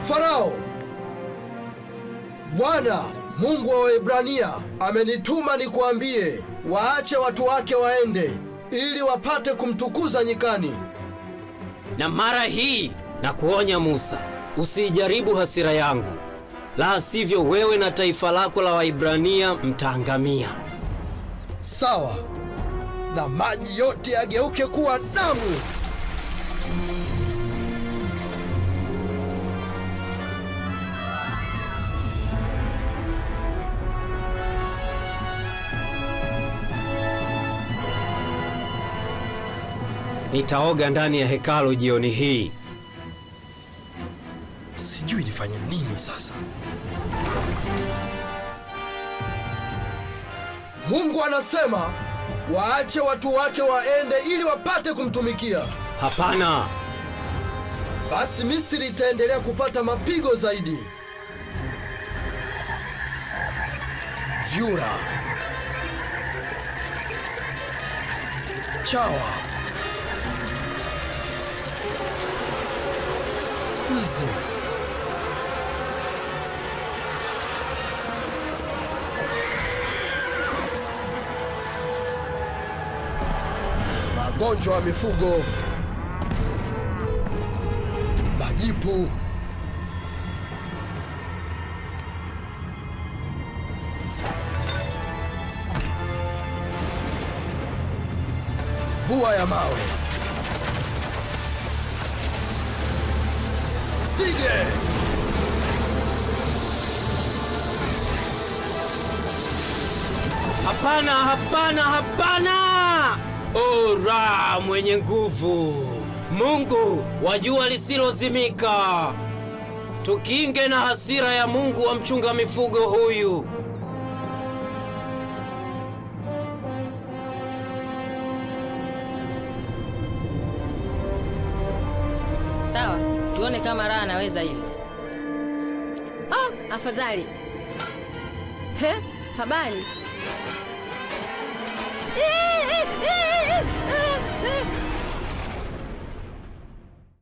Farao, Bwana Mungu wa Waebrania amenituma nikuambie waache watu wake waende ili wapate kumtukuza nyikani. Na mara hii na kuonya Musa, usijaribu hasira yangu, la sivyo wewe na taifa lako la Waebrania mtaangamia. Sawa, na maji yote yageuke kuwa damu. Nitaoga ndani ya hekalu jioni hii. Sijui nifanye nini sasa. Mungu anasema waache watu wake waende ili wapate kumtumikia. Hapana. Basi Misri itaendelea kupata mapigo zaidi. Vyura, chawa, nzi, magonjwa ya mifugo, majipu, mvua ya mawe, sige, hapana, hapana, hapana! O Ra mwenye nguvu, Mungu wa jua lisilozimika, tukinge na hasira ya Mungu wa mchunga mifugo huyu. Sawa, tuone kama Ra anaweza hili. Oh, afadhali. Habari.